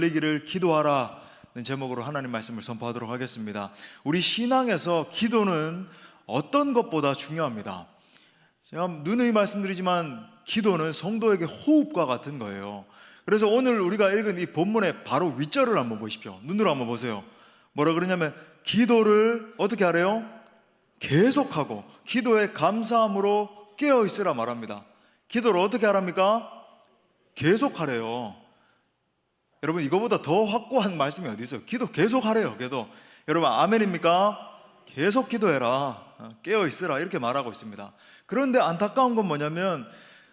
열리기를 기도하라는 제목으로 하나님 말씀을 선포하도록 하겠습니다. 우리 신앙에서 기도는 어떤 것보다 중요합니다. 제가 누누이 말씀드리지만 기도는 성도에게 호흡과 같은 거예요. 그래서 오늘 우리가 읽은 이 본문의 바로 윗절을 한번 보십시오. 눈으로 한번 보세요. 뭐라 그러냐면 기도를 어떻게 하래요? 계속하고 기도에 감사함으로 깨어있으라 말합니다. 기도를 어떻게 하랍니까? 계속하래요. 여러분, 이거보다 더 확고한 말씀이 어디 있어요? 기도 계속하래요. 기도. 여러분, 아멘입니까? 계속 기도해라, 깨어있으라, 이렇게 말하고 있습니다. 그런데 안타까운 건 뭐냐면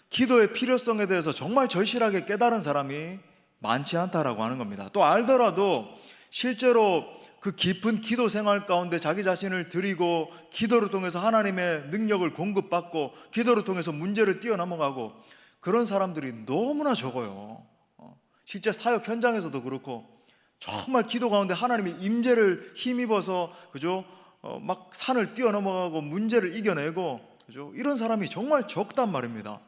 기도의 필요성에 대해서 정말 절실하게 깨달은 사람이 많지 않다라고 하는 겁니다. 또 알더라도 실제로 그 깊은 기도 생활 가운데 자기 자신을 드리고 기도를 통해서 하나님의 능력을 공급받고 기도를 통해서 문제를 뛰어넘어가고 그런 사람들이 너무나 적어요. 실제 사역 현장에서도 그렇고 정말 기도 가운데 하나님의 임재를 힘입어서 그죠? 막 산을 뛰어넘어가고 문제를 이겨내고 그죠? 이런 사람이 정말 적단 말입니다.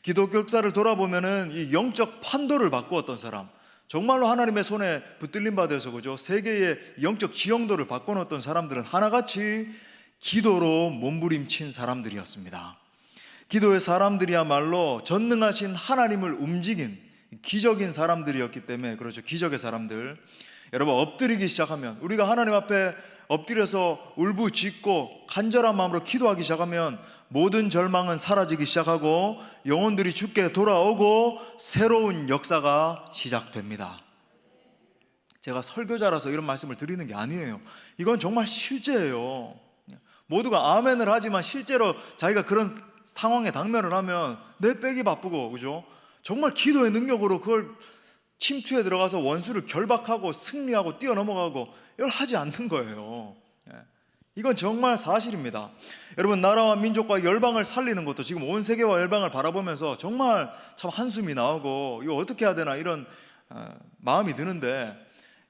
기독교 역사를 돌아보면은 이 영적 판도를 바꾸었던 사람, 정말로 하나님의 손에 붙들림 받아서 그죠? 세계의 영적 지형도를 바꿔놓았던 사람들은 하나같이 기도로 몸부림친 사람들이었습니다. 기도의 사람들이야말로 전능하신 하나님을 움직인 기적인 사람들이었기 때문에 그렇죠. 기적의 사람들. 여러분, 엎드리기 시작하면, 우리가 하나님 앞에 엎드려서 울부짖고 간절한 마음으로 기도하기 시작하면 모든 절망은 사라지기 시작하고 영혼들이 주께 돌아오고 새로운 역사가 시작됩니다. 제가 설교자라서 이런 말씀을 드리는 게 아니에요. 이건 정말 실제예요. 모두가 아멘을 하지만 실제로 자기가 그런 상황에 당면을 하면 내 빼기 바쁘고 그죠? 정말 기도의 능력으로 그걸 침투에 들어가서 원수를 결박하고 승리하고 뛰어넘어가고 이걸 하지 않는 거예요. 이건 정말 사실입니다. 여러분, 나라와 민족과 열방을 살리는 것도 지금 온 세계와 열방을 바라보면서 정말 참 한숨이 나오고 이거 어떻게 해야 되나 이런 마음이 드는데,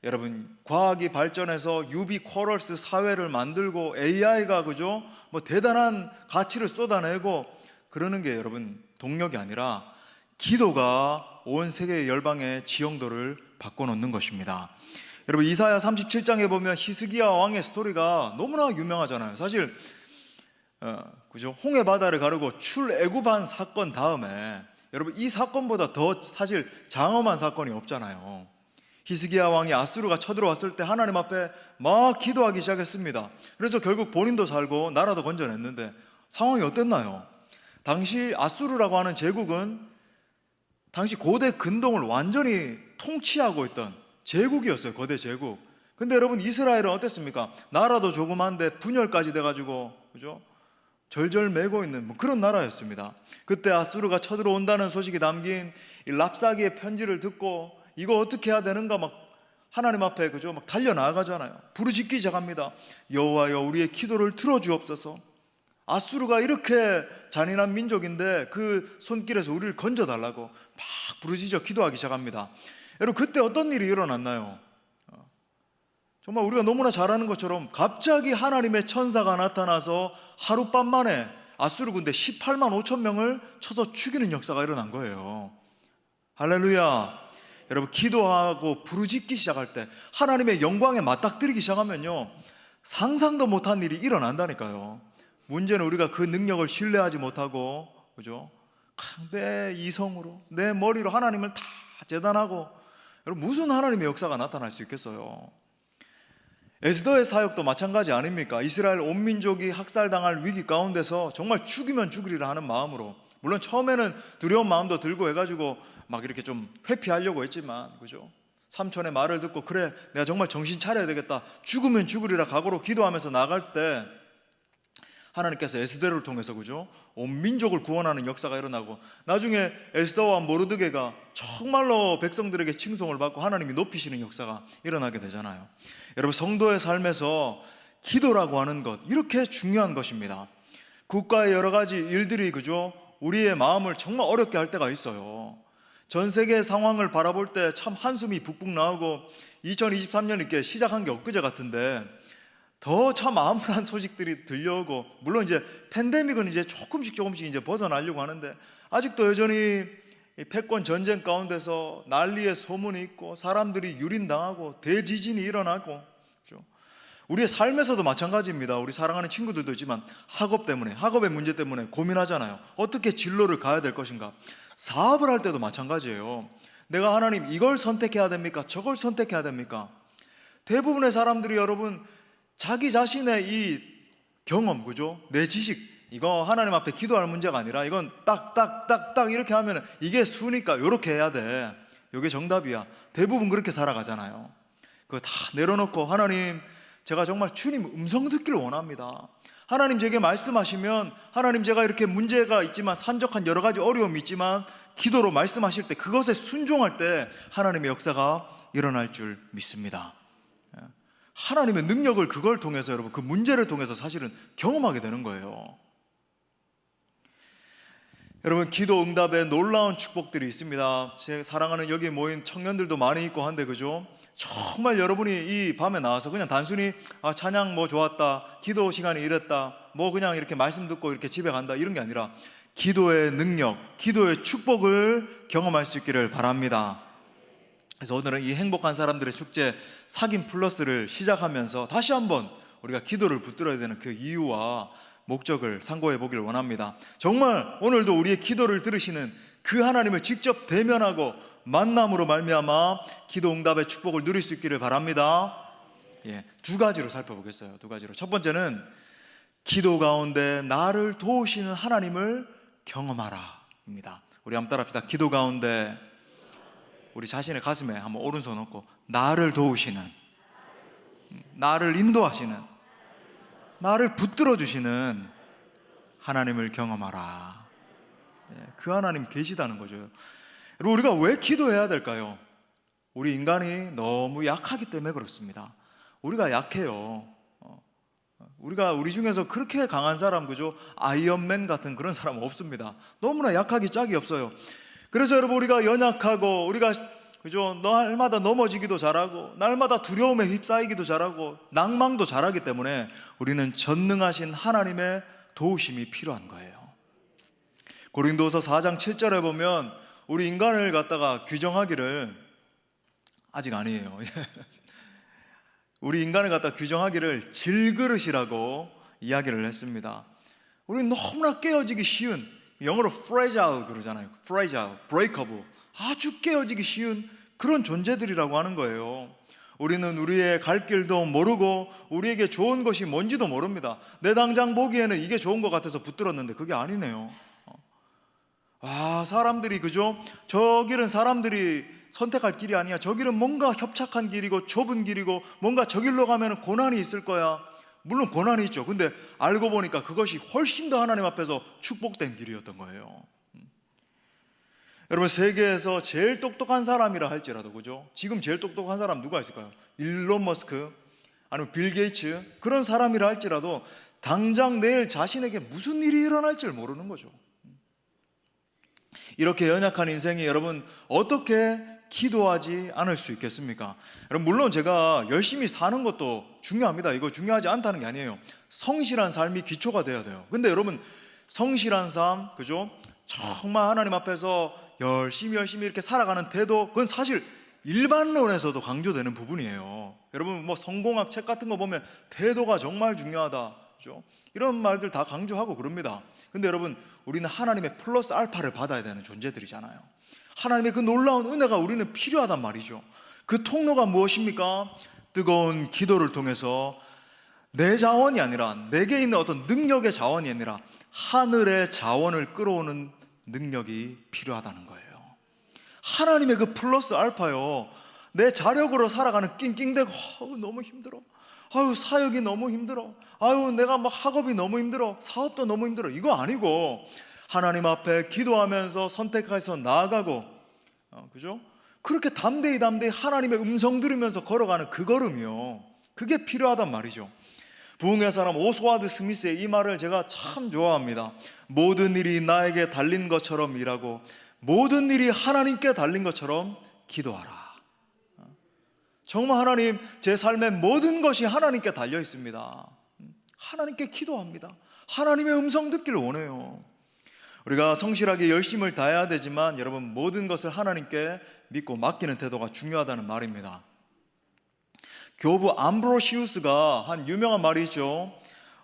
여러분, 과학이 발전해서 유비쿼럴스 사회를 만들고 AI가 그죠? 뭐 대단한 가치를 쏟아내고 그러는 게 여러분 동력이 아니라 기도가 온 세계의 열방의 지형도를 바꿔놓는 것입니다. 여러분, 이사야 37장에 보면 히스기야 왕의 스토리가 너무나 유명하잖아요. 사실 그죠? 홍해 바다를 가르고 출애굽한 사건 다음에 여러분 이 사건보다 더 사실 장엄한 사건이 없잖아요. 히스기야 왕이 아수르가 쳐들어왔을 때 하나님 앞에 막 기도하기 시작했습니다. 그래서 결국 본인도 살고 나라도 건져냈는데 상황이 어땠나요? 당시 아수르라고 하는 제국은 당시 고대 근동을 완전히 통치하고 있던 제국이었어요. 거대 제국. 근데 여러분, 이스라엘은 어땠습니까? 나라도 조그만데 분열까지 돼가지고 그죠? 절절매고 있는 뭐 그런 나라였습니다. 그때 아수르가 쳐들어온다는 소식이 담긴 이 랍사기의 편지를 듣고 이거 어떻게 해야 되는가 막 하나님 앞에 그죠? 막 달려나가잖아요. 부르짖기 시작합니다. 여호와여, 우리의 기도를 들어주옵소서. 아수르가 이렇게 잔인한 민족인데 그 손길에서 우리를 건져달라고 막 부르짖어 기도하기 시작합니다. 여러분, 그때 어떤 일이 일어났나요? 정말 우리가 너무나 잘 아는 것처럼 갑자기 하나님의 천사가 나타나서 하룻밤 만에 아수르 군대 18만 5천 명을 쳐서 죽이는 역사가 일어난 거예요. 할렐루야. 여러분, 기도하고 부르짖기 시작할 때 하나님의 영광에 맞닥뜨리기 시작하면요 상상도 못한 일이 일어난다니까요. 문제는 우리가 그 능력을 신뢰하지 못하고 그죠? 내 이성으로 내 머리로 하나님을 다 재단하고, 여러분 무슨 하나님의 역사가 나타날 수 있겠어요? 에스더의 사역도 마찬가지 아닙니까? 이스라엘 온 민족이 학살당할 위기 가운데서 정말 죽이면 죽으리라 하는 마음으로, 물론 처음에는 두려운 마음도 들고 해가지고 막 이렇게 좀 회피하려고 했지만 그죠? 삼촌의 말을 듣고 그래 내가 정말 정신 차려야 되겠다, 죽으면 죽으리라 각오로 기도하면서 나갈 때 하나님께서 에스더를 통해서 그죠? 온 민족을 구원하는 역사가 일어나고 나중에 에스더와 모르드게가 정말로 백성들에게 칭송을 받고 하나님이 높이시는 역사가 일어나게 되잖아요. 여러분, 성도의 삶에서 기도라고 하는 것 이렇게 중요한 것입니다. 국가의 여러 가지 일들이 그죠? 우리의 마음을 정말 어렵게 할 때가 있어요. 전 세계의 상황을 바라볼 때 참 한숨이 북북 나오고 2023년 이렇게 시작한 게 엊그제 같은데 더 참 암울한 소식들이 들려오고, 물론 이제 팬데믹은 이제 조금씩 이제 벗어나려고 하는데 아직도 여전히 이 패권 전쟁 가운데서 난리의 소문이 있고 사람들이 유린당하고 대지진이 일어나고, 그렇죠? 우리의 삶에서도 마찬가지입니다. 우리 사랑하는 친구들도 있지만 학업 때문에, 학업의 문제 때문에 고민하잖아요. 어떻게 진로를 가야 될 것인가. 사업을 할 때도 마찬가지예요. 내가 하나님 이걸 선택해야 됩니까? 저걸 선택해야 됩니까? 대부분의 사람들이 여러분 자기 자신의 이 경험, 그죠? 내 지식, 이거 하나님 앞에 기도할 문제가 아니라 이건 딱딱딱딱 이렇게 하면 이게 수니까 이렇게 해야 돼, 이게 정답이야. 대부분 그렇게 살아가잖아요. 그거 다 내려놓고 하나님, 제가 정말 주님 음성 듣기를 원합니다. 하나님 제게 말씀하시면, 하나님 제가 이렇게 문제가 있지만, 산적한 여러 가지 어려움이 있지만 기도로 말씀하실 때, 그것에 순종할 때 하나님의 역사가 일어날 줄 믿습니다. 하나님의 능력을 그걸 통해서, 여러분 그 문제를 통해서 사실은 경험하게 되는 거예요. 여러분 기도 응답에 놀라운 축복들이 있습니다. 제 사랑하는 여기 모인 청년들도 많이 있고 한데, 그죠? 정말 여러분이 이 밤에 나와서 그냥 단순히 찬양 뭐 좋았다, 기도 시간이 이랬다, 뭐 그냥 이렇게 말씀 듣고 이렇게 집에 간다, 이런 게 아니라 기도의 능력, 기도의 축복을 경험할 수 있기를 바랍니다. 그래서 오늘은 이 행복한 사람들의 축제 사귐 플러스를 시작하면서 다시 한번 우리가 기도를 붙들어야 되는 그 이유와 목적을 상고해 보기를 원합니다. 정말 오늘도 우리의 기도를 들으시는 그 하나님을 직접 대면하고 만남으로 말미암아 기도 응답의 축복을 누릴 수 있기를 바랍니다. 두 가지로 살펴보겠어요. 두 가지로. 첫 번째는 기도 가운데 나를 도우시는 하나님을 경험하라 입니다. 우리 한번 따라합시다. 기도 가운데, 우리 자신의 가슴에 한번 오른손 얹고, 나를 도우시는, 나를 인도하시는, 나를 붙들어 주시는 하나님을 경험하라. 그 하나님 계시다는 거죠. 여러분 우리가 왜 기도해야 될까요? 우리 인간이 너무 약하기 때문에 그렇습니다. 우리가 약해요. 우리 중에서 그렇게 강한 사람, 그죠? 아이언맨 같은 그런 사람 없습니다. 너무나 약하기 짝이 없어요. 그래서 여러분 우리가 연약하고, 우리가 그죠? 날마다 넘어지기도 잘하고, 날마다 두려움에 휩싸이기도 잘하고, 낭망도 잘하기 때문에 우리는 전능하신 하나님의 도우심이 필요한 거예요. 고린도서 4장 7절에 보면 우리 인간을 갖다가 규정하기를, 아직 아니에요. 우리 인간을 갖다 규정하기를 질그릇이라고 이야기를 했습니다. 우리 너무나 깨어지기 쉬운, 영어로 fragile 그러잖아요. fragile, breakable, 아주 깨어지기 쉬운 그런 존재들이라고 하는 거예요. 우리는 우리의 갈 길도 모르고 우리에게 좋은 것이 뭔지도 모릅니다. 내 당장 보기에는 이게 좋은 것 같아서 붙들었는데 그게 아니네요. 사람들이, 그죠? 저 길은 사람들이 선택할 길이 아니야. 저 길은 뭔가 협착한 길이고 좁은 길이고 뭔가 저 길로 가면 고난이 있을 거야. 물론 고난이 있죠. 근데 알고 보니까 그것이 훨씬 더 하나님 앞에서 축복된 길이었던 거예요. 여러분 세계에서 제일 똑똑한 사람이라 할지라도, 그죠? 지금 제일 똑똑한 사람 누가 있을까요? 일론 머스크, 아니면 빌 게이츠, 그런 사람이라 할지라도 당장 내일 자신에게 무슨 일이 일어날지를 모르는 거죠. 이렇게 연약한 인생이 여러분 어떻게 기도하지 않을 수 있겠습니까? 여러분 물론 제가 열심히 사는 것도 중요합니다. 이거 중요하지 않다는 게 아니에요. 성실한 삶이 기초가 돼야 돼요. 근데 여러분 성실한 삶, 그죠? 정말 하나님 앞에서 열심히 이렇게 살아가는 태도, 그건 사실 일반론에서도 강조되는 부분이에요. 여러분 뭐 성공학 책 같은 거 보면 태도가 정말 중요하다, 그죠? 이런 말들 다 강조하고 그럽니다. 근데 여러분 우리는 하나님의 플러스 알파를 받아야 되는 존재들이잖아요. 하나님의 그 놀라운 은혜가 우리는 필요하단 말이죠. 그 통로가 무엇입니까? 뜨거운 기도를 통해서 내 자원이 아니라, 내게 있는 어떤 능력의 자원이 아니라 하늘의 자원을 끌어오는 능력이 필요하다는 거예요. 하나님의 그 플러스 알파요, 내 자력으로 살아가는 낑낑대고 너무 힘들어, 사역이 너무 힘들어, 내가 막 학업이 너무 힘들어, 사업도 너무 힘들어, 이거 아니고 하나님 앞에 기도하면서 선택해서 나아가고, 그죠? 그렇게 담대히 하나님의 음성 들으면서 걸어가는 그 걸음이요, 그게 필요하단 말이죠. 부흥의 사람 오스와드 스미스의 이 말을 제가 참 좋아합니다. 모든 일이 나에게 달린 것처럼 일하고 모든 일이 하나님께 달린 것처럼 기도하라. 정말 하나님, 제 삶의 모든 것이 하나님께 달려 있습니다. 하나님께 기도합니다. 하나님의 음성 듣기를 원해요. 우리가 성실하게 열심을 다해야 되지만 여러분, 모든 것을 하나님께 믿고 맡기는 태도가 중요하다는 말입니다. 교부 암브로시우스가 한 유명한 말이 있죠.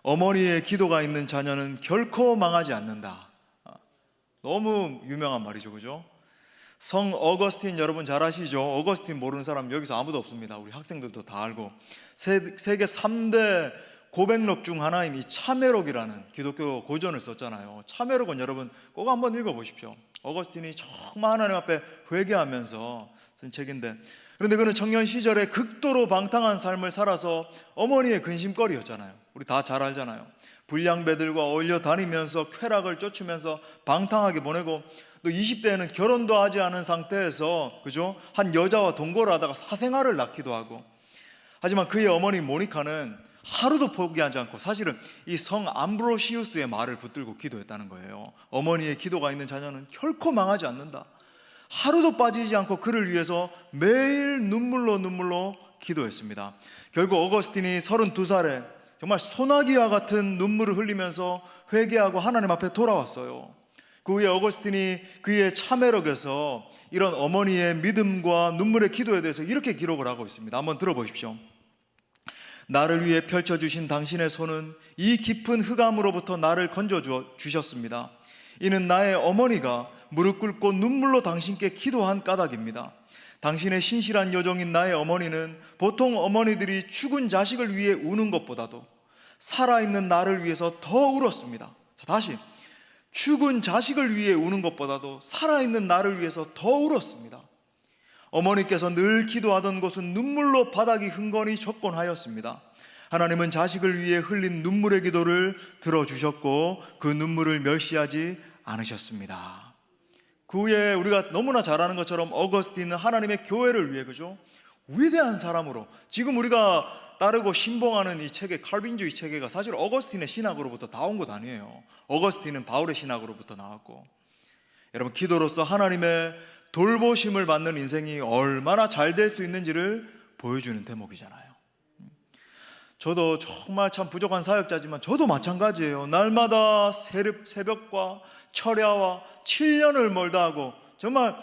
어머니의 기도가 있는 자녀는 결코 망하지 않는다. 너무 유명한 말이죠, 그죠? 성 어거스틴 여러분 잘 아시죠? 어거스틴 모르는 사람 여기서 아무도 없습니다. 우리 학생들도 다 알고, 세계 3대 고백록 중 하나인 이 참회록이라는 기독교 고전을 썼잖아요. 참회록은 여러분 꼭 한번 읽어보십시오. 어거스틴이 정말 하나님 앞에 회개하면서 쓴 책인데, 그런데 그는 청년 시절에 극도로 방탕한 삶을 살아서 어머니의 근심거리였잖아요. 우리 다 잘 알잖아요. 불량배들과 어울려 다니면서 쾌락을 쫓으면서 방탕하게 보내고, 또 20대에는 결혼도 하지 않은 상태에서, 그죠? 한 여자와 동거를 하다가 사생아를 낳기도 하고. 하지만 그의 어머니 모니카는 하루도 포기하지 않고 사실은 이 성 암브로시우스의 말을 붙들고 기도했다는 거예요. 어머니의 기도가 있는 자녀는 결코 망하지 않는다. 하루도 빠지지 않고 그를 위해서 매일 눈물로 기도했습니다. 결국 어거스틴이 32살에 정말 소나기와 같은 눈물을 흘리면서 회개하고 하나님 앞에 돌아왔어요. 그 후에 어거스틴이 그의 참회록에서 이런 어머니의 믿음과 눈물의 기도에 대해서 이렇게 기록을 하고 있습니다. 한번 들어보십시오. 나를 위해 펼쳐주신 당신의 손은 이 깊은 흑암으로부터 나를 건져주셨습니다. 이는 나의 어머니가 무릎 꿇고 눈물로 당신께 기도한 까닭입니다. 당신의 신실한 여종인 나의 어머니는 보통 어머니들이 죽은 자식을 위해 우는 것보다도 살아있는 나를 위해서 더 울었습니다. 자, 다시, 죽은 자식을 위해 우는 것보다도 살아있는 나를 위해서 더 울었습니다. 어머니께서 늘 기도하던 곳은 눈물로 바닥이 흥건히 젖곤하였습니다. 하나님은 자식을 위해 흘린 눈물의 기도를 들어주셨고 그 눈물을 멸시하지 않으셨습니다. 그 후에 우리가 너무나 잘 아는 것처럼 어거스틴은 하나님의 교회를 위해, 그죠? 위대한 사람으로, 지금 우리가 따르고 신봉하는 이 체계, 칼빈주의 체계가 사실 어거스틴의 신학으로부터 나온 것 아니에요. 어거스틴은 바울의 신학으로부터 나왔고, 여러분, 기도로서 하나님의 돌보심을 받는 인생이 얼마나 잘 될 수 있는지를 보여주는 대목이잖아요. 저도 정말 참 부족한 사역자지만 저도 마찬가지예요. 날마다 새벽과 철야와 7년을 멀다 하고, 정말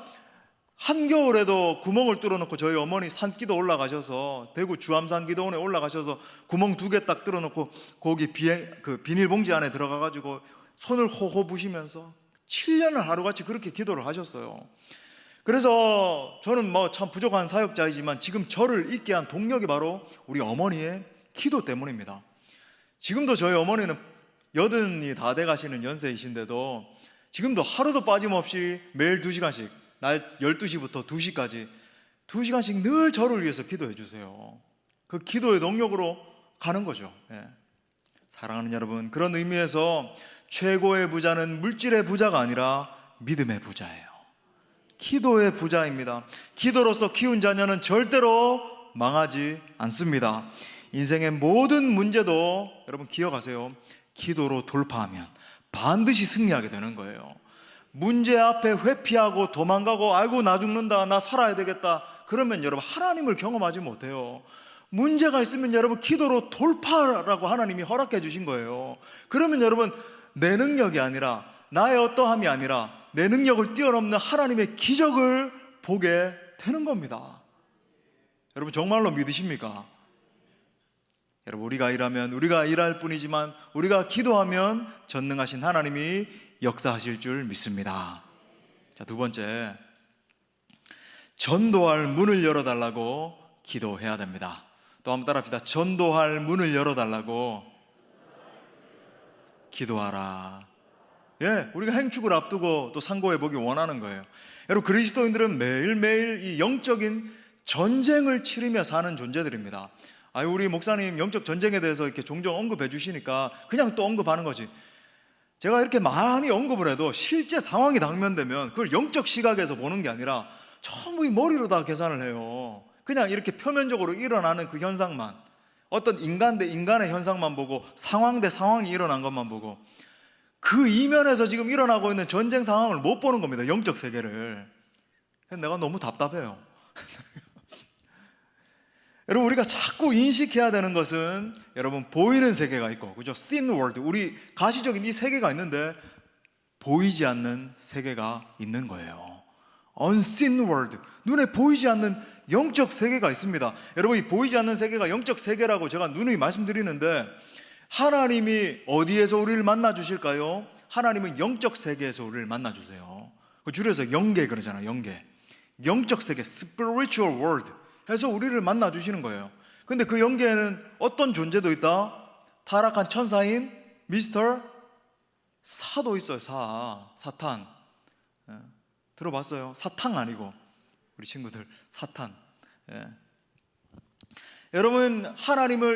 한겨울에도 구멍을 뚫어놓고 저희 어머니 산기도 올라가셔서, 대구 주암산 기도원에 올라가셔서 구멍 2개 딱 뚫어놓고 거기 비닐봉지 안에 들어가가지고 손을 호호 부시면서 7년을 하루같이 그렇게 기도를 하셨어요. 그래서 저는 참 부족한 사역자이지만 지금 저를 있게 한 동력이 바로 우리 어머니의 기도 때문입니다. 지금도 저희 어머니는 80이 다 돼가시는 연세이신데도 지금도 하루도 빠짐없이 매일 2시간씩, 날 12시부터 2시까지 2시간씩 늘 저를 위해서 기도해 주세요. 그 기도의 동력으로 가는 거죠. 사랑하는 여러분, 그런 의미에서 최고의 부자는 물질의 부자가 아니라 믿음의 부자예요. 기도의 부자입니다. 기도로서 키운 자녀는 절대로 망하지 않습니다. 인생의 모든 문제도 여러분 기억하세요. 기도로 돌파하면 반드시 승리하게 되는 거예요. 문제 앞에 회피하고 도망가고, 아이고 나 죽는다, 나 살아야 되겠다, 그러면 여러분 하나님을 경험하지 못해요. 문제가 있으면 여러분 기도로 돌파라고 하나님이 허락해 주신 거예요. 그러면 여러분 내 능력이 아니라, 나의 어떠함이 아니라 내 능력을 뛰어넘는 하나님의 기적을 보게 되는 겁니다. 여러분 정말로 믿으십니까? 여러분, 우리가 일하면 우리가 일할 뿐이지만 우리가 기도하면 전능하신 하나님이 역사하실 줄 믿습니다. 자, 2번째, 전도할 문을 열어달라고 기도해야 됩니다. 또 한번 따라합시다. 전도할 문을 열어달라고 기도하라. 우리가 행축을 앞두고 또 상고해 보기 원하는 거예요. 여러분, 그리스도인들은 매일매일 이 영적인 전쟁을 치르며 사는 존재들입니다. 우리 목사님 영적 전쟁에 대해서 이렇게 종종 언급해 주시니까 그냥 또 언급하는 거지. 제가 이렇게 많이 언급을 해도 실제 상황이 당면되면 그걸 영적 시각에서 보는 게 아니라 전부 이 머리로 다 계산을 해요. 그냥 이렇게 표면적으로 일어나는 그 현상만, 어떤 인간 대 인간의 현상만 보고, 상황 대 상황이 일어난 것만 보고, 그 이면에서 지금 일어나고 있는 전쟁 상황을 못 보는 겁니다. 영적 세계를. 내가 너무 답답해요. 여러분, 우리가 자꾸 인식해야 되는 것은, 여러분, 보이는 세계가 있고, 그죠? seen world, 우리 가시적인 이 세계가 있는데 보이지 않는 세계가 있는 거예요. unseen world, 눈에 보이지 않는 영적 세계가 있습니다. 여러분, 이 보이지 않는 세계가 영적 세계라고 제가 누누이 말씀드리는데, 하나님이 어디에서 우리를 만나 주실까요? 하나님은 영적 세계에서 우리를 만나 주세요. 줄여서 영계 그러잖아요. 영계, 영적 세계, spiritual world 해서 우리를 만나 주시는 거예요. 근데 그 영계에는 어떤 존재도 있다? 타락한 천사인 미스터 사도 있어요. 사탄. 들어봤어요? 사탕 아니고 우리 친구들 사탄. 여러분,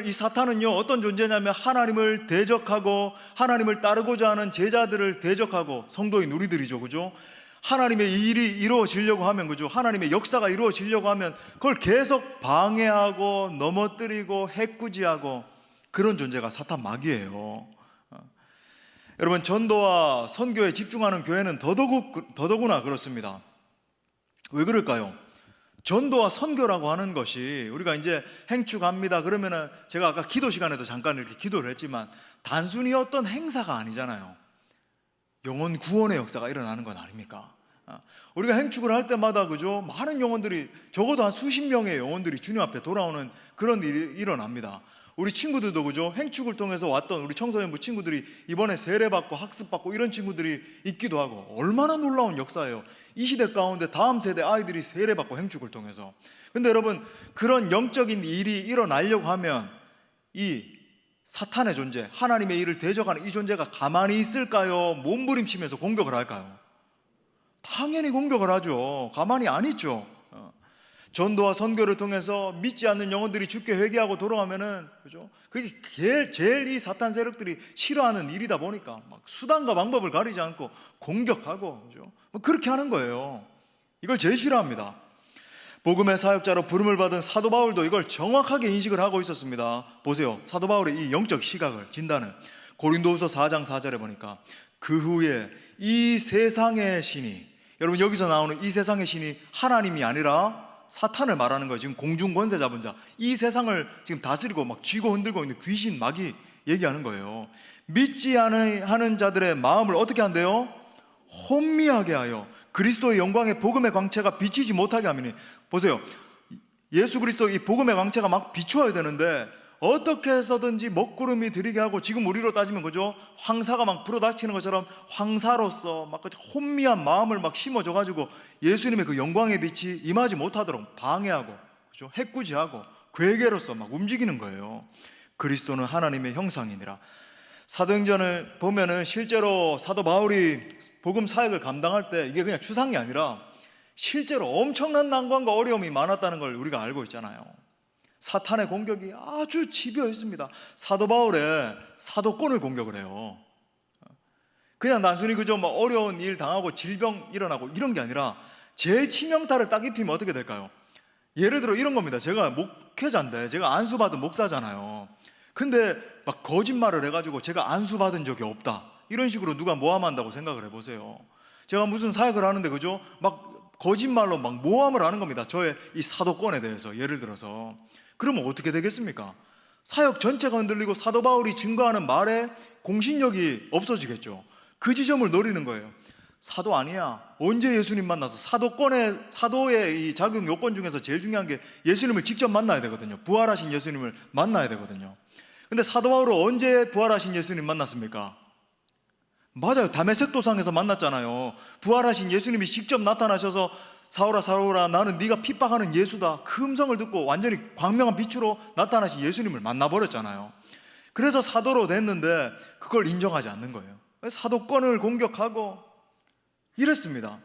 이 사탄은요 어떤 존재냐면, 하나님을 대적하고 하나님을 따르고자 하는 제자들을 대적하고, 성도인 우리들이죠, 그죠? 하나님의 일이 이루어지려고 하면, 그죠? 하나님의 역사가 이루어지려고 하면 그걸 계속 방해하고 넘어뜨리고 해꾸지하고, 그런 존재가 사탄 마귀예요. 여러분, 전도와 선교에 집중하는 교회는 더더구나 그렇습니다. 왜 그럴까요? 전도와 선교라고 하는 것이, 우리가 이제 행축합니다 그러면은, 제가 아까 기도 시간에도 잠깐 이렇게 기도를 했지만, 단순히 어떤 행사가 아니잖아요. 영혼 구원의 역사가 일어나는 건 아닙니까? 우리가 행축을 할 때마다, 그죠? 많은 영혼들이, 적어도 한 수십 명의 영혼들이 주님 앞에 돌아오는 그런 일이 일어납니다. 우리 친구들도, 그죠? 행축을 통해서 왔던 우리 청소년부 친구들이 이번에 세례받고 학습받고 이런 친구들이 있기도 하고, 얼마나 놀라운 역사예요. 이 시대 가운데 다음 세대 아이들이 세례받고 행축을 통해서. 근데 여러분, 그런 영적인 일이 일어나려고 하면 이 사탄의 존재, 하나님의 일을 대적하는 이 존재가 가만히 있을까요? 몸부림치면서 공격을 할까요? 당연히 공격을 하죠. 가만히 안 있죠. 전도와 선교를 통해서 믿지 않는 영혼들이 주께 회개하고 돌아가면은, 그죠? 그게 제일 이 사탄 세력들이 싫어하는 일이다 보니까 막 수단과 방법을 가리지 않고 공격하고, 그죠? 뭐 그렇게 하는 거예요. 이걸 제일 싫어합니다. 복음의 사역자로 부름을 받은 사도 바울도 이걸 정확하게 인식을 하고 있었습니다. 보세요. 사도 바울의 이 영적 시각을, 진단을 고린도후서 4장 4절에 보니까, 그 후에 이 세상의 신이, 여러분 여기서 나오는 이 세상의 신이 하나님이 아니라 사탄을 말하는 거예요. 지금 공중 권세 잡은 자, 이 세상을 지금 다스리고 막 쥐고 흔들고 있는 귀신, 마귀 얘기하는 거예요. 믿지 않는 자들의 마음을 어떻게 한대요? 혼미하게 하여 그리스도의 영광의 복음의 광채가 비치지 못하게 하미니. 보세요, 예수 그리스도 이 복음의 광채가 막 비추어야 되는데, 어떻게 해서든지 먹구름이 들이게 하고, 지금 우리로 따지면, 그죠? 황사가 막 불어닥치는 것처럼 황사로서 막 혼미한 마음을 막 심어줘가지고 예수님의 그 영광의 빛이 임하지 못하도록 방해하고, 그죠? 해꾸지하고 괴계로서 막 움직이는 거예요. 그리스도는 하나님의 형상이니라. 사도행전을 보면은 실제로 사도 바울이 복음 사역을 감당할 때 이게 그냥 추상이 아니라 실제로 엄청난 난관과 어려움이 많았다는 걸 우리가 알고 있잖아요. 사탄의 공격이 아주 집요했습니다. 사도 바울의 사도권을 공격을 해요. 그냥 단순히, 그죠? 뭐 어려운 일 당하고 질병 일어나고 이런 게 아니라, 제일 치명타를 딱 입히면 어떻게 될까요? 예를 들어 이런 겁니다. 제가 목회자인데, 제가 안수받은 목사잖아요. 근데 막 거짓말을 해가지고 제가 안수받은 적이 없다, 이런 식으로 누가 모함한다고 생각을 해보세요. 제가 무슨 사역을 하는데, 그죠? 막 거짓말로 막 모함을 하는 겁니다. 저의 이 사도권에 대해서, 예를 들어서. 그러면 어떻게 되겠습니까? 사역 전체가 흔들리고 사도 바울이 증거하는 말에 공신력이 없어지겠죠. 그 지점을 노리는 거예요. 사도 아니야. 언제 예수님 만나서, 사도의 이 자격 요건 중에서 제일 중요한 게 예수님을 직접 만나야 되거든요. 부활하신 예수님을 만나야 되거든요. 근데 사도 바울은 언제 부활하신 예수님 만났습니까? 맞아요. 다메섹 도상에서 만났잖아요. 부활하신 예수님이 직접 나타나셔서, 사울아 사울아 나는 네가 핍박하는 예수다, 그 음성을 듣고 완전히 광명한 빛으로 나타나신 예수님을 만나버렸잖아요. 그래서 사도로 됐는데 그걸 인정하지 않는 거예요. 사도권을 공격하고 이랬습니다.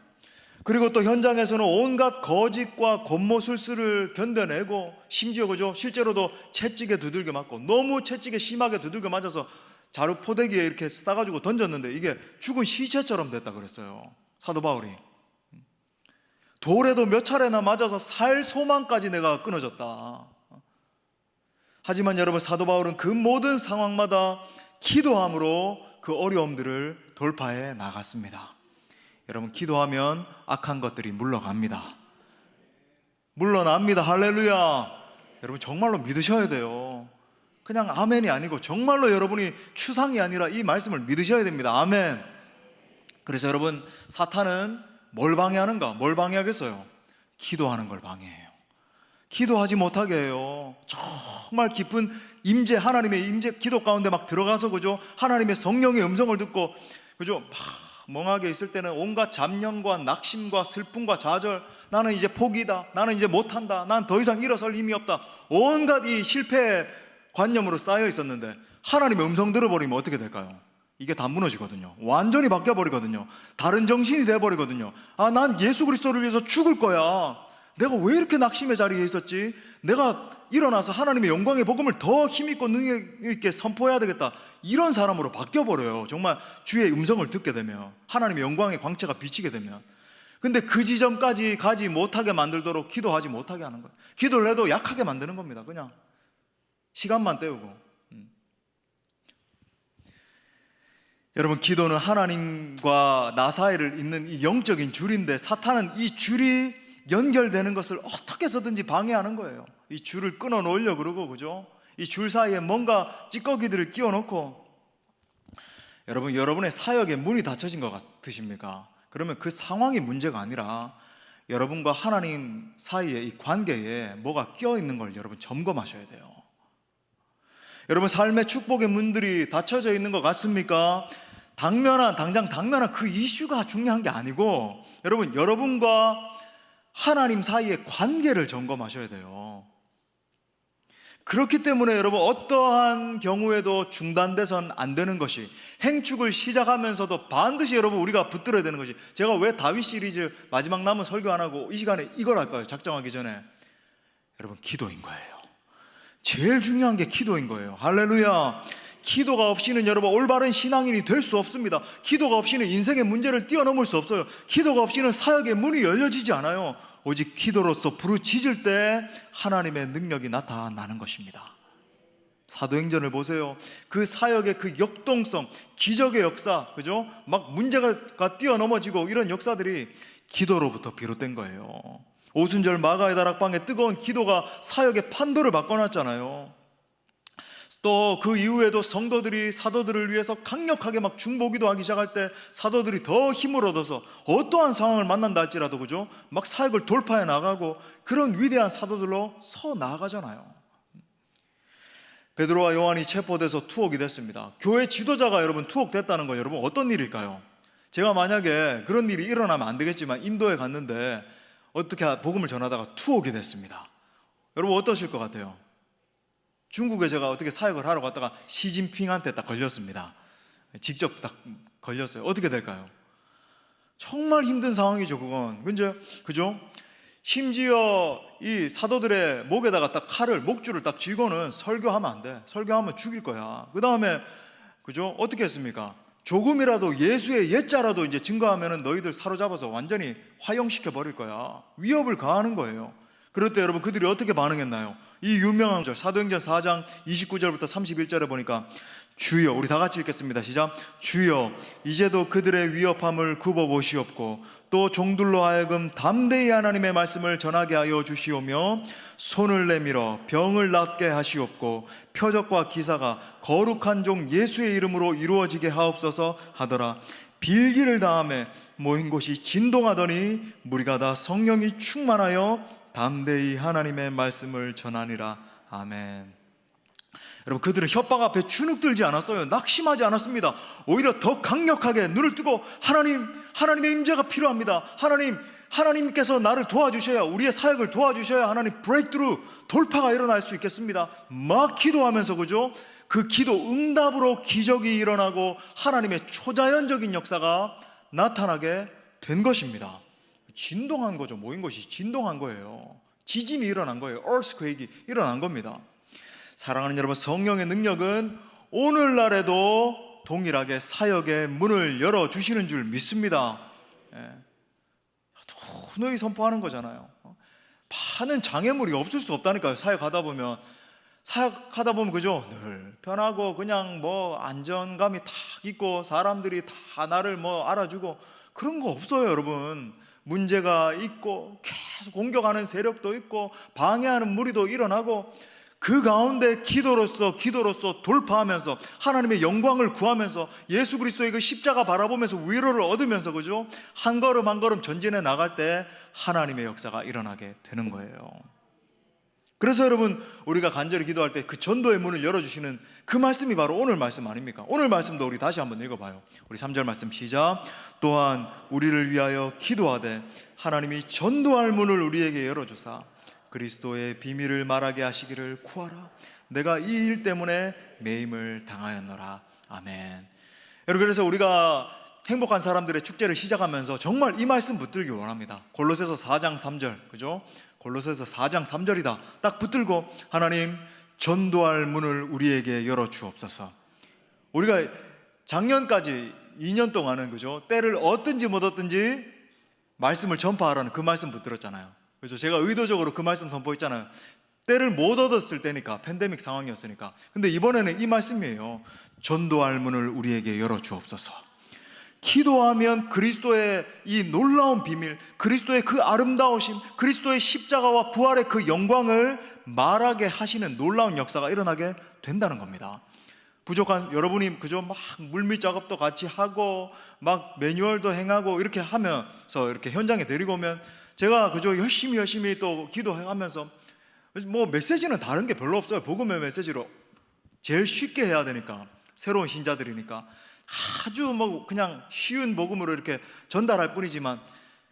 그리고 또 현장에서는 온갖 거짓과 권모술수를 견뎌내고, 심지어, 그죠? 실제로도 채찍에 두들겨 맞고, 너무 채찍에 심하게 두들겨 맞아서 자루 포대기에 이렇게 싸가지고 던졌는데 이게 죽은 시체처럼 됐다 그랬어요. 사도 바울이. 돌에도 몇 차례나 맞아서 살 소망까지 내가 끊어졌다. 하지만 여러분, 사도 바울은 그 모든 상황마다 기도함으로 그 어려움들을 돌파해 나갔습니다. 여러분, 기도하면 악한 것들이 물러갑니다. 물러납니다. 할렐루야. 여러분, 정말로 믿으셔야 돼요. 그냥 아멘이 아니고 정말로 여러분이 추상이 아니라 이 말씀을 믿으셔야 됩니다. 아멘. 그래서 여러분, 사탄은 뭘 방해하는가? 뭘 방해하겠어요? 기도하는 걸 방해해요. 기도하지 못하게 해요. 정말 깊은 임재, 하나님의 임재, 기도 가운데 막 들어가서, 그죠? 하나님의 성령의 음성을 듣고, 그죠? 막 멍하게 있을 때는 온갖 잡념과 낙심과 슬픔과 좌절, 나는 이제 포기다, 나는 이제 못한다, 난 더 이상 일어설 힘이 없다, 온갖 이 실패 관념으로 쌓여 있었는데 하나님의 음성 들어버리면 어떻게 될까요? 이게 다 무너지거든요. 완전히 바뀌어버리거든요. 다른 정신이 돼버리거든요. 아, 난 예수 그리스도를 위해서 죽을 거야. 내가 왜 이렇게 낙심의 자리에 있었지? 내가 일어나서 하나님의 영광의 복음을 더 힘있고 능력 있게 선포해야 되겠다. 이런 사람으로 바뀌어버려요. 정말 주의 음성을 듣게 되면, 하나님의 영광의 광채가 비치게 되면. 근데 그 지점까지 가지 못하게 만들도록 기도하지 못하게 하는 거예요. 기도를 해도 약하게 만드는 겁니다. 그냥 시간만 때우고. 여러분, 기도는 하나님과 나 사이를 잇는 이 영적인 줄인데, 사탄은 이 줄이 연결되는 것을 어떻게 해서든지 방해하는 거예요. 이 줄을 끊어 놓으려고 그러고, 그죠? 이 줄 사이에 뭔가 찌꺼기들을 끼워 놓고. 여러분, 여러분의 사역에 문이 닫혀진 것 같으십니까? 그러면 그 상황이 문제가 아니라 여러분과 하나님 사이의 이 관계에 뭐가 끼어 있는 걸 여러분 점검하셔야 돼요. 여러분, 삶의 축복의 문들이 닫혀져 있는 것 같습니까? 당장 당면한 그 이슈가 중요한 게 아니고, 여러분, 여러분과 하나님 사이의 관계를 점검하셔야 돼요. 그렇기 때문에 여러분, 어떠한 경우에도 중단돼선 안 되는 것이, 행축을 시작하면서도 반드시 여러분 우리가 붙들어야 되는 것이, 제가 왜 다윗 시리즈 마지막 남은 설교 안 하고 이 시간에 이걸 할까요? 작정하기 전에. 여러분, 기도인 거예요. 제일 중요한 게 기도인 거예요. 할렐루야. 기도가 없이는 여러분 올바른 신앙인이 될 수 없습니다. 기도가 없이는 인생의 문제를 뛰어넘을 수 없어요. 기도가 없이는 사역의 문이 열려지지 않아요. 오직 기도로서 부르짖을 때 하나님의 능력이 나타나는 것입니다. 사도행전을 보세요. 그 사역의 그 역동성, 기적의 역사, 그죠? 막 문제가 뛰어넘어지고 이런 역사들이 기도로부터 비롯된 거예요. 오순절 마가의 다락방에 뜨거운 기도가 사역의 판도를 바꿔놨잖아요. 또 그 이후에도 성도들이 사도들을 위해서 강력하게 막 중보기도 하기 시작할 때 사도들이 더 힘을 얻어서 어떠한 상황을 만난다 할지라도, 그죠? 막 사역을 돌파해 나가고 그런 위대한 사도들로 서 나아가잖아요. 베드로와 요한이 체포돼서 투옥이 됐습니다. 교회 지도자가 여러분 투옥됐다는 건 여러분 어떤 일일까요? 제가 만약에 그런 일이 일어나면 안 되겠지만 인도에 갔는데 어떻게 복음을 전하다가 투옥이 됐습니다. 여러분 어떠실 것 같아요? 중국에 제가 어떻게 사역을 하러 갔다가 시진핑한테 딱 걸렸습니다. 직접 딱 걸렸어요. 어떻게 될까요? 정말 힘든 상황이죠, 그건. 그죠? 심지어 이 사도들의 목에다가 딱 목줄을 딱 쥐고는 설교하면 안 돼. 설교하면 죽일 거야. 그 다음에, 그죠? 어떻게 했습니까? 조금이라도 예수의 옛자라도 이제 증거하면은 너희들 사로잡아서 완전히 화형시켜 버릴 거야. 위협을 가하는 거예요. 그럴 때 여러분 그들이 어떻게 반응했나요? 이 유명한 절, 사도행전 4장 29절부터 31절에 보니까, 주여, 우리 다 같이 읽겠습니다. 시작. 주여, 이제도 그들의 위협함을 굽어보시옵고 또 종들로 하여금 담대히 하나님의 말씀을 전하게 하여 주시오며 손을 내밀어 병을 낫게 하시옵고 표적과 기사가 거룩한 종 예수의 이름으로 이루어지게 하옵소서 하더라. 빌기를 다음에 모인 곳이 진동하더니 무리가 다 성령이 충만하여 담대히 하나님의 말씀을 전하니라. 아멘. 여러분, 그들은 협박 앞에 주눅들지 않았어요. 낙심하지 않았습니다. 오히려 더 강력하게 눈을 뜨고 하나님의 임재가 필요합니다. 하나님께서 나를 도와주셔야, 우리의 사역을 도와주셔야 하나님 브레이크트루, 돌파가 일어날 수 있겠습니다. 막 기도하면서, 그죠? 그 기도 응답으로 기적이 일어나고 하나님의 초자연적인 역사가 나타나게 된 것입니다. 진동한 거죠. 모인 것이 진동한 거예요. 지진이 일어난 거예요. earthquake이 일어난 겁니다. 사랑하는 여러분, 성령의 능력은 오늘날에도 동일하게 사역의 문을 열어주시는 줄 믿습니다. 누누이 선포하는 거잖아요. 많은 장애물이 없을 수 없다니까요. 사역하다 보면 그죠? 늘 편하고 그냥 뭐 안정감이 탁 있고 사람들이 다 나를 뭐 알아주고 그런 거 없어요, 여러분. 문제가 있고 계속 공격하는 세력도 있고 방해하는 무리도 일어나고, 그 가운데 기도로서 돌파하면서 하나님의 영광을 구하면서 예수 그리스도의 그 십자가 바라보면서 위로를 얻으면서, 그죠? 한 걸음 한 걸음 전진해 나갈 때 하나님의 역사가 일어나게 되는 거예요. 그래서 여러분, 우리가 간절히 기도할 때 그 전도의 문을 열어주시는 그 말씀이 바로 오늘 말씀 아닙니까? 오늘 말씀도 우리 다시 한번 읽어봐요. 우리 3절 말씀 시작. 또한 우리를 위하여 기도하되 하나님이 전도할 문을 우리에게 열어주사 그리스도의 비밀을 말하게 하시기를 구하라. 내가 이 일 때문에 매임을 당하였노라. 아멘. 여러분, 그래서 우리가 행복한 사람들의 축제를 시작하면서 정말 이 말씀 붙들기 원합니다. 골로새서 4장 3절, 그죠? 골로새서 4장 3절이다 딱 붙들고, 하나님 전도할 문을 우리에게 열어 주옵소서. 우리가 작년까지 2년 동안은, 그죠? 때를 얻든지 못 얻든지 말씀을 전파하라는 그 말씀 붙들었잖아요. 그래서 제가 의도적으로 그 말씀 선포했잖아요. 때를 못 얻었을 때니까, 팬데믹 상황이었으니까. 근데 이번에는 이 말씀이에요. 전도할 문을 우리에게 열어 주옵소서. 기도하면 그리스도의 이 놀라운 비밀, 그리스도의 그 아름다우심, 그리스도의 십자가와 부활의 그 영광을 말하게 하시는 놀라운 역사가 일어나게 된다는 겁니다. 부족한 여러분이 그저 막 물밑 작업도 같이 하고 막 매뉴얼도 행하고 이렇게 하면서 이렇게 현장에 데리고 오면 제가 그저 열심히 또 기도하면서, 뭐 메시지는 다른 게 별로 없어요. 복음의 메시지로 제일 쉽게 해야 되니까, 새로운 신자들이니까 아주 뭐 그냥 쉬운 복음으로 이렇게 전달할 뿐이지만,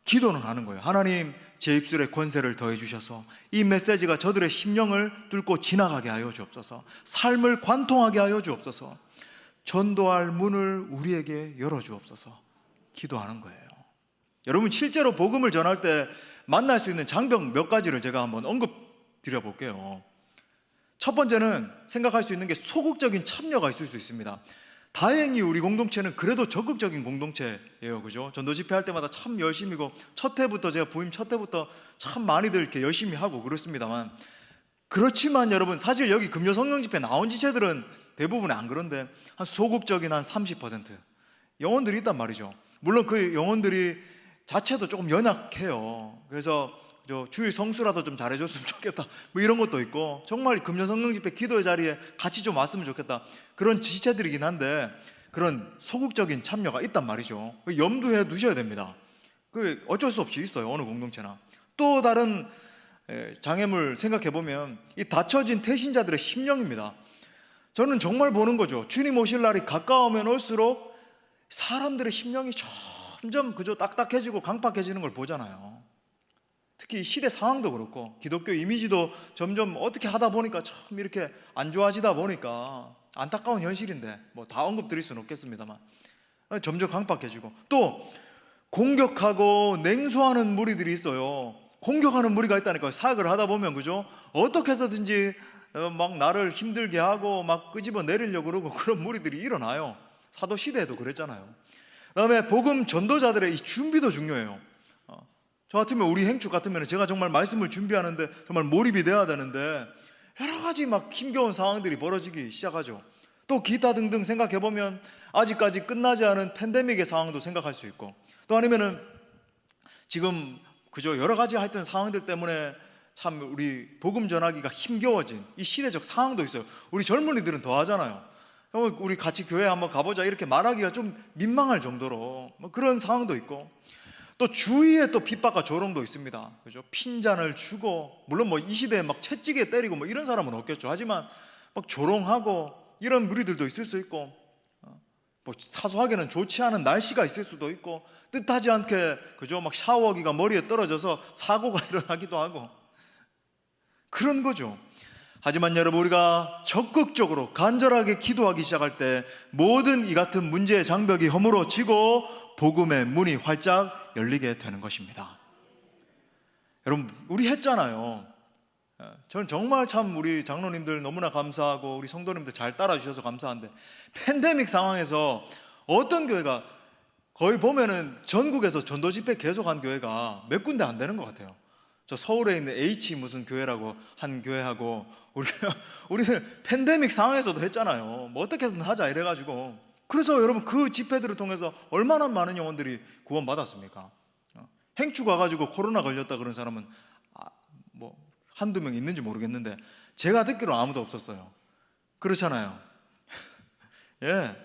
기도는 하는 거예요. 하나님, 제 입술에 권세를 더해 주셔서 이 메시지가 저들의 심령을 뚫고 지나가게 하여 주옵소서. 삶을 관통하게 하여 주옵소서. 전도할 문을 우리에게 열어 주옵소서. 기도하는 거예요. 여러분, 실제로 복음을 전할 때 만날 수 있는 장벽 몇 가지를 제가 한번 언급 드려 볼게요. 첫 번째는 생각할 수 있는 게 소극적인 참여가 있을 수 있습니다. 다행히 우리 공동체는 그래도 적극적인 공동체예요, 그죠? 전도 집회 할 때마다 참 열심히고, 첫 해부터, 제가 부임 첫 해부터 참 많이들 이렇게 열심히 하고 그렇습니다만, 그렇지만 여러분, 사실 여기 금요 성령 집회 나온 지체들은 대부분 안 그런데 한 소극적인 한 30% 영혼들이 있단 말이죠. 물론 그 영혼들이 자체도 조금 연약해요. 그래서 주일 성수라도 좀 잘해줬으면 좋겠다, 뭐 이런 것도 있고, 정말 금요 성령 집회 기도의 자리에 같이 좀 왔으면 좋겠다, 그런 지체들이긴 한데, 그런 소극적인 참여가 있단 말이죠. 염두에 두셔야 됩니다. 그 어쩔 수 없이 있어요, 어느 공동체나. 또 다른 장애물 생각해 보면 이 닫혀진 태신자들의 심령입니다. 저는 정말 보는 거죠. 주님 오실 날이 가까우면 올수록 사람들의 심령이 점점 그저 딱딱해지고 강팍해지는 걸 보잖아요. 특히 시대 상황도 그렇고 기독교 이미지도 점점 어떻게 하다 보니까 참 이렇게 안 좋아지다 보니까 안타까운 현실인데, 뭐 다 언급드릴 수는 없겠습니다만 점점 강팍해지고, 또 공격하고 냉소하는 무리들이 있어요. 공격하는 무리가 있다니까요. 사역을 하다 보면, 그죠? 어떻게 해서든지 막 나를 힘들게 하고 막 끄집어 내리려고 그러고 그런 무리들이 일어나요. 사도 시대에도 그랬잖아요. 그다음에 복음 전도자들의 이 준비도 중요해요. 저 같으면, 우리 행축 같으면 제가 정말 말씀을 준비하는데 정말 몰입이 돼야 되는데 여러 가지 막 힘겨운 상황들이 벌어지기 시작하죠. 또 기타 등등 생각해보면 아직까지 끝나지 않은 팬데믹의 상황도 생각할 수 있고, 또 아니면은 지금 그저 여러 가지 하여튼 상황들 때문에 참 우리 복음 전하기가 힘겨워진 이 시대적 상황도 있어요. 우리 젊은이들은 더 하잖아요. 우리 같이 교회 한번 가보자 이렇게 말하기가 좀 민망할 정도로 뭐 그런 상황도 있고, 또 주위에 또 핍박과 조롱도 있습니다. 그죠? 핀잔을 주고, 물론 뭐 이 시대에 막 채찍에 때리고 뭐 이런 사람은 없겠죠. 하지만 막 조롱하고 이런 무리들도 있을 수 있고, 뭐 사소하게는 좋지 않은 날씨가 있을 수도 있고, 뜻하지 않게 그죠? 막 샤워기가 머리에 떨어져서 사고가 일어나기도 하고 그런 거죠. 하지만 여러분, 우리가 적극적으로 간절하게 기도하기 시작할 때 모든 이 같은 문제의 장벽이 허물어지고 복음의 문이 활짝 열리게 되는 것입니다. 여러분, 우리 했잖아요. 저는 정말 참 우리 장로님들 너무나 감사하고 우리 성도님들 잘 따라주셔서 감사한데, 팬데믹 상황에서 어떤 교회가, 거의 보면은 전국에서 전도 집회 계속한 교회가 몇 군데 안 되는 것 같아요. 저 서울에 있는 H 무슨 교회라고 한 교회하고 우리는 팬데믹 상황에서도 했잖아요. 뭐 어떻게든 하자 이래가지고. 그래서 여러분, 그 집회들을 통해서 얼마나 많은 영혼들이 구원받았습니까? 행추 가가지고 코로나 걸렸다 그런 사람은 뭐 한두 명 있는지 모르겠는데, 제가 듣기로는 아무도 없었어요. 그렇잖아요. 예.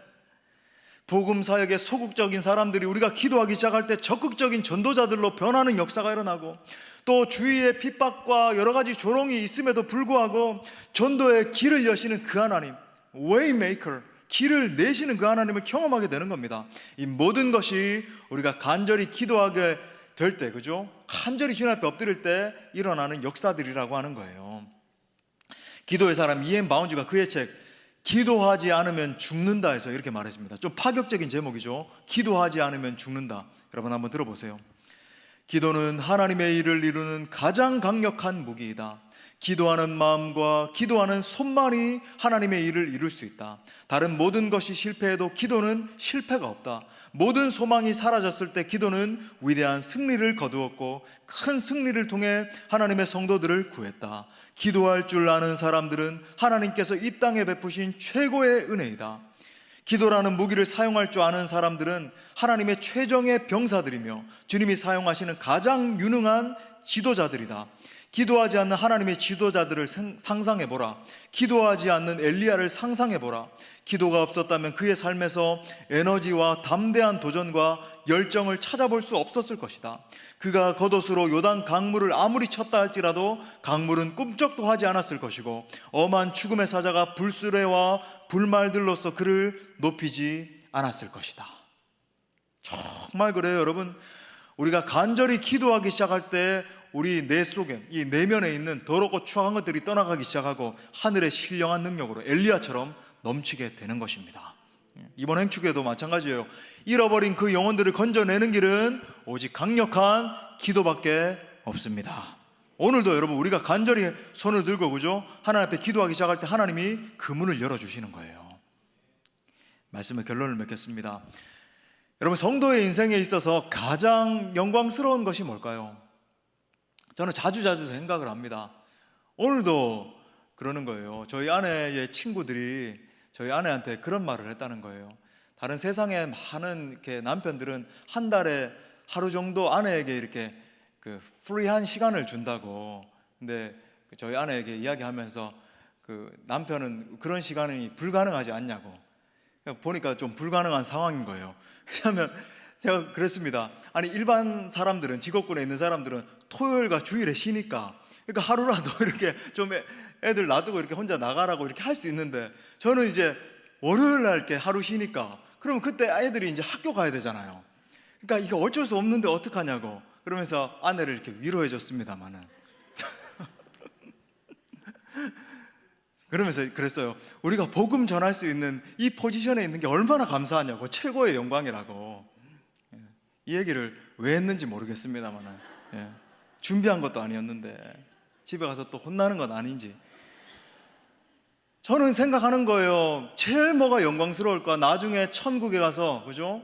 복음 사역에 소극적인 사람들이 우리가 기도하기 시작할 때 적극적인 전도자들로 변하는 역사가 일어나고, 또 주위에 핍박과 여러 가지 조롱이 있음에도 불구하고 전도의 길을 여시는 그 하나님, 웨이메이커, 길을 내시는 그 하나님을 경험하게 되는 겁니다. 이 모든 것이 우리가 간절히 기도하게 될 때, 그죠? 간절히 주님 앞에 엎드릴 때 일어나는 역사들이라고 하는 거예요. 기도의 사람 이엔 바운즈가 그의 책 기도하지 않으면 죽는다 해서 이렇게 말했습니다. 좀 파격적인 제목이죠. 기도하지 않으면 죽는다. 여러분 한번 들어보세요. 기도는 하나님의 일을 이루는 가장 강력한 무기이다. 기도하는 마음과 기도하는 손만이 하나님의 일을 이룰 수 있다. 다른 모든 것이 실패해도 기도는 실패가 없다. 모든 소망이 사라졌을 때 기도는 위대한 승리를 거두었고 큰 승리를 통해 하나님의 성도들을 구했다. 기도할 줄 아는 사람들은 하나님께서 이 땅에 베푸신 최고의 은혜이다. 기도라는 무기를 사용할 줄 아는 사람들은 하나님의 최정의 병사들이며 주님이 사용하시는 가장 유능한 지도자들이다. 기도하지 않는 하나님의 지도자들을 상상해보라. 기도하지 않는 엘리야를 상상해보라. 기도가 없었다면 그의 삶에서 에너지와 담대한 도전과 열정을 찾아볼 수 없었을 것이다. 그가 겉옷으로 요단 강물을 아무리 쳤다 할지라도 강물은 꿈쩍도 하지 않았을 것이고 엄한 죽음의 사자가 불수레와 불말들로서 그를 높이지 않았을 것이다. 정말 그래요, 여러분. 우리가 간절히 기도하기 시작할 때 우리 내 속에, 이 내면에 있는 더럽고 추악한 것들이 떠나가기 시작하고 하늘의 신령한 능력으로 엘리야처럼 넘치게 되는 것입니다. 이번 행축에도 마찬가지예요. 잃어버린 그 영혼들을 건져내는 길은 오직 강력한 기도밖에 없습니다. 오늘도 여러분 우리가 간절히 손을 들고, 그죠? 하나님 앞에 기도하기 시작할 때 하나님이 그 문을 열어주시는 거예요. 말씀의 결론을 맺겠습니다. 여러분, 성도의 인생에 있어서 가장 영광스러운 것이 뭘까요? 저는 자주 생각을 합니다. 오늘도 그러는 거예요. 저희 아내의 친구들이 저희 아내한테 그런 말을 했다는 거예요. 다른 세상에 많은 이렇게 남편들은 한 달에 하루 정도 아내에게 이렇게 그 프리한 시간을 준다고. 근데 저희 아내에게 이야기하면서 그 남편은 그런 시간이 불가능하지 않냐고. 보니까 좀 불가능한 상황인 거예요. 왜냐하면 제가 그랬습니다. 아니, 일반 사람들은, 직업군에 있는 사람들은 토요일과 주일에 쉬니까, 그러니까 하루라도 이렇게 좀 애들 놔두고 이렇게 혼자 나가라고 이렇게 할 수 있는데, 저는 이제 월요일 날 이렇게 하루 쉬니까, 그러면 그때 애들이 이제 학교 가야 되잖아요. 그러니까 이게 어쩔 수 없는데 어떡하냐고 그러면서 아내를 이렇게 위로해 줬습니다만은 그러면서 그랬어요. 우리가 복음 전할 수 있는 이 포지션에 있는 게 얼마나 감사하냐고, 최고의 영광이라고. 이 얘기를 왜 했는지 모르겠습니다만, 준비한 것도 아니었는데 집에 가서 또 혼나는 건 아닌지. 저는 생각하는 거예요. 제일 뭐가 영광스러울까? 나중에 천국에 가서, 그죠?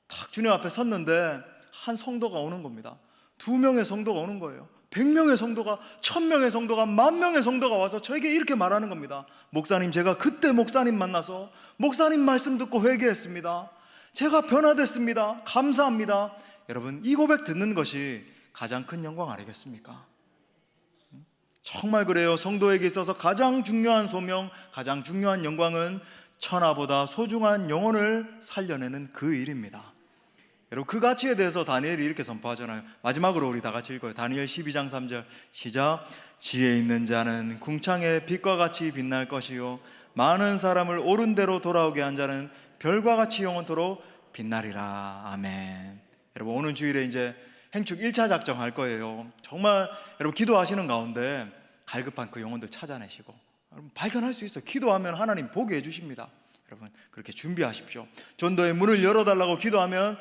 딱 주님 앞에 섰는데 한 성도가 오는 겁니다. 2명의 성도가 오는 거예요. 100명의 성도가, 1000명의 성도가, 10,000명의 성도가 와서 저에게 이렇게 말하는 겁니다. 목사님, 제가 그때 목사님 만나서 목사님 말씀 듣고 회개했습니다. 제가 변화됐습니다. 감사합니다. 여러분, 이 고백 듣는 것이 가장 큰 영광 아니겠습니까? 정말 그래요. 성도에게 있어서 가장 중요한 소명, 가장 중요한 영광은 천하보다 소중한 영혼을 살려내는 그 일입니다. 여러분, 그 가치에 대해서 다니엘이 이렇게 선포하잖아요. 마지막으로 우리 다 같이 읽어요. 다니엘 12장 3절 시작. 지혜 있는 자는 궁창의 빛과 같이 빛날 것이요 많은 사람을 옳은 대로 돌아오게 한 자는 별과 같이 영원토록 빛나리라. 아멘. 여러분, 오는 주일에 이제 행축 1차 작정할 거예요. 정말 여러분 기도하시는 가운데 갈급한 그 영혼들 찾아내시고, 여러분 발견할 수 있어요. 기도하면 하나님 보게 해주십니다. 여러분 그렇게 준비하십시오. 전도의 문을 열어달라고 기도하면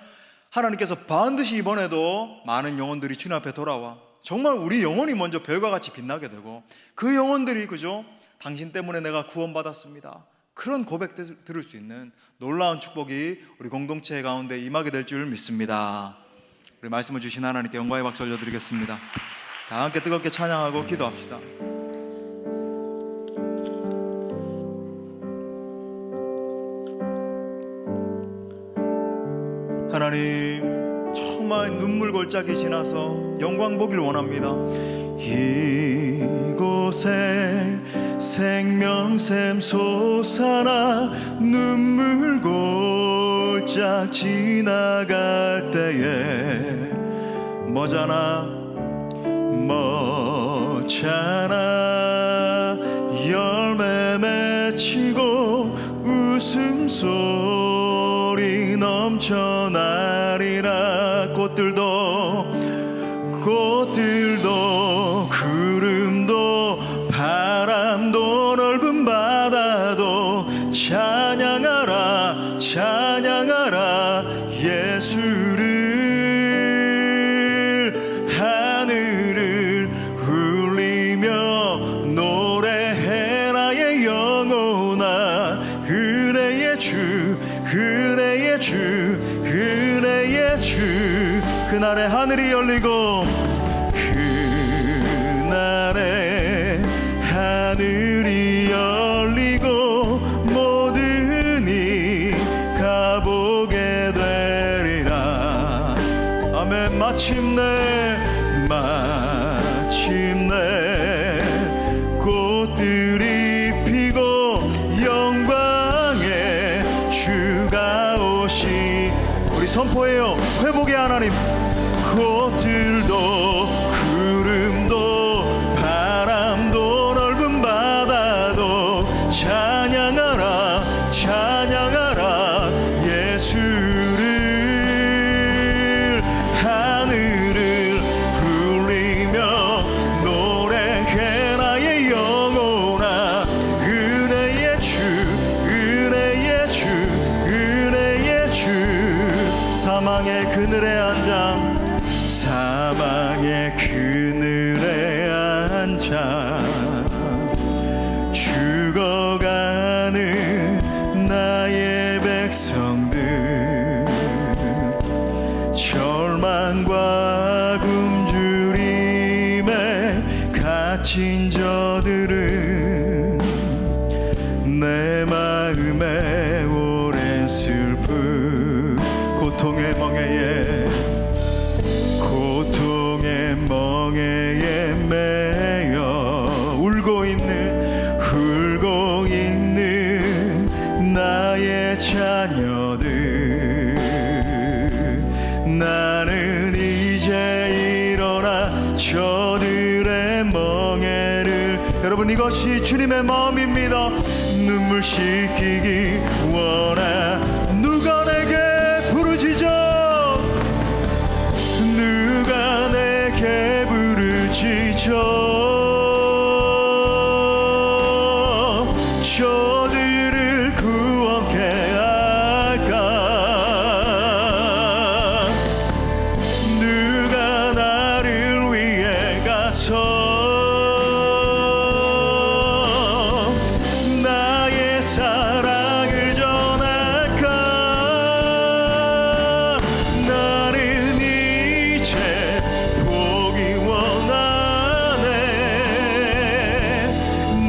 하나님께서 반드시 이번에도 많은 영혼들이 주님 앞에 돌아와 정말 우리 영혼이 먼저 별과 같이 빛나게 되고, 그 영혼들이, 그죠? 당신 때문에 내가 구원받았습니다, 그런 고백 들을 수 있는 놀라운 축복이 우리 공동체 가운데 임하게 될 줄 믿습니다. 우리 말씀을 주신 하나님께 영광의 박수 올려드리겠습니다. 다 함께 뜨겁게 찬양하고 기도합시다. 하나님, 정말 눈물 골짜기 지나서 영광 보길 원합니다. 이곳 곳에 생명샘 솟아나 눈물 골짝 지나갈 때에 뭐잖아 열매 맺히고 웃음소리 넘쳐나리라. 꽃들도 구름도 바람도 넓은 바다도 찬양하라 찬양하라 예수를. 하늘을 울리며 노래해 나의 영혼아. 은혜의 주 은혜의 주 은혜의 주. 그날에 하늘이 열리고 그날에 하늘이 열리고 모든 이 가보게 되리라. 아멘. 마침내 꽃들이 피고 영광의 주가 오시. 우리 선포해요. 회복의 하나님. 꽃들도 구름도 바람도 넓은 바다도 찬양하라 찬양하라 예수를. 하늘을 울리며 노래해 나의 영혼아. 은혜의 주 은혜의 주 은혜의 주. 사망의 그늘에 앉아 사망의 그늘에 앉아 죽어가는 나의 백성들. 절망과 굶주림에 갇힌 저들은 내 마음에 오랜 슬픔 고통의 멍에에 매여 울고 있는 나의 자녀들. 나는 이제 일어나 저들의 멍에를. 여러분 이것이 주님의 마음입니다. 눈물 씻기기 원하. 누가 내게 부르짖어 누가 내게 부르짖어 저들을 구원케 할까. 누가 나를 위해 가서 나의 사랑을 전할까. 나는 이제 보기 원하네.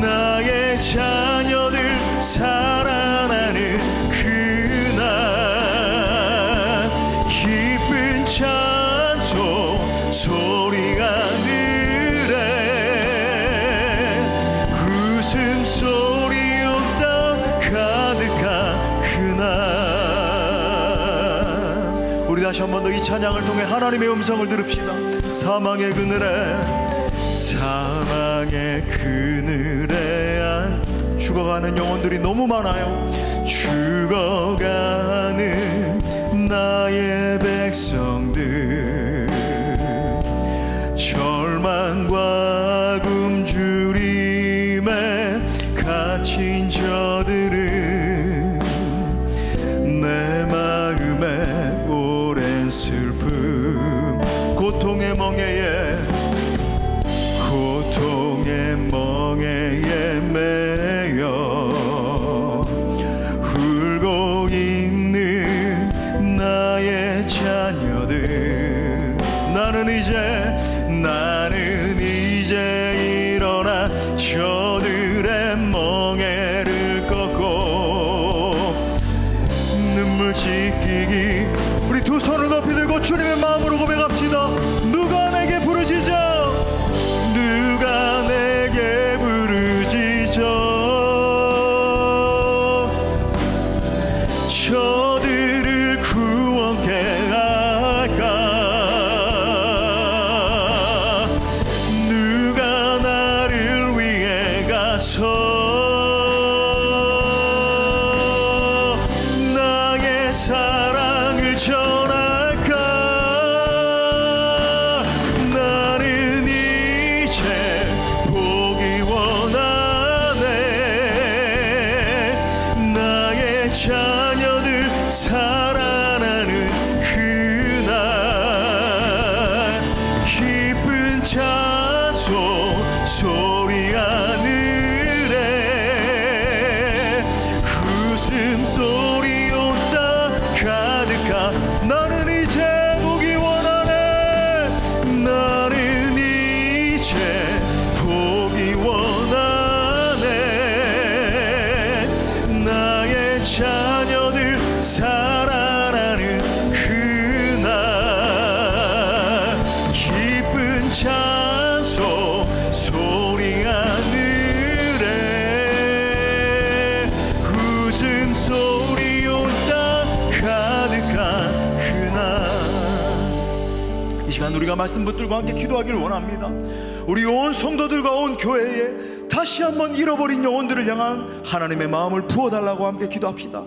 나의 자녀들 살아나는 그날 기쁜 찬송 소리가 늘에 웃음소리 없다 가득한 그날. 우리 다시 한 번 더 이 찬양을 통해 하나님의 음성을 들읍시다. 사망의 그늘에 죽어가는 영혼들이 너무 많아요. 죽어가는 나의 백성들. 절망과 굶주림에 갇힌 저들은 내 마음에 오랜 슬픔 고통의 멍에에 매여 울고 있는 나의 자녀들. 나는 이제 일어나 저들의 멍에를 꺾고 자녀들 살아나는 그날 기쁜 찬송 소리 하늘에 웃음소리 온 땅 가득한 그날. 이 시간 우리가 말씀 붙들고 함께 기도하기를 원합니다. 우리 온 성도들과 온 교회에 다시 한번 잃어버린 영혼들을 향한 하나님의 마음을 부어달라고 함께 기도합시다.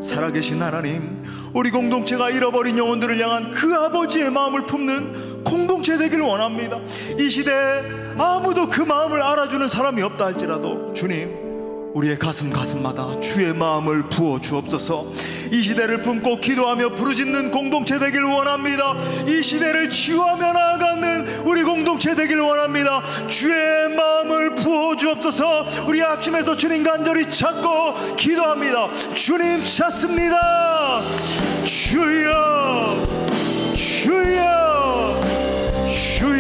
살아계신 하나님, 우리 공동체가 잃어버린 영혼들을 향한 그 아버지의 마음을 품는 공동체 되기를 원합니다. 이 시대에 아무도 그 마음을 알아주는 사람이 없다 할지라도 주님, 우리의 가슴마다 주의 마음을 부어 주옵소서. 이 시대를 품고 기도하며 부르짖는 공동체 되길 원합니다. 이 시대를 치유하며 나아가는 우리 공동체 되길 원합니다. 주의 마음을 부어 주옵소서. 우리 합심해서 주님 간절히 찾고 기도합니다. 주님 찾습니다. 주여 주여 주여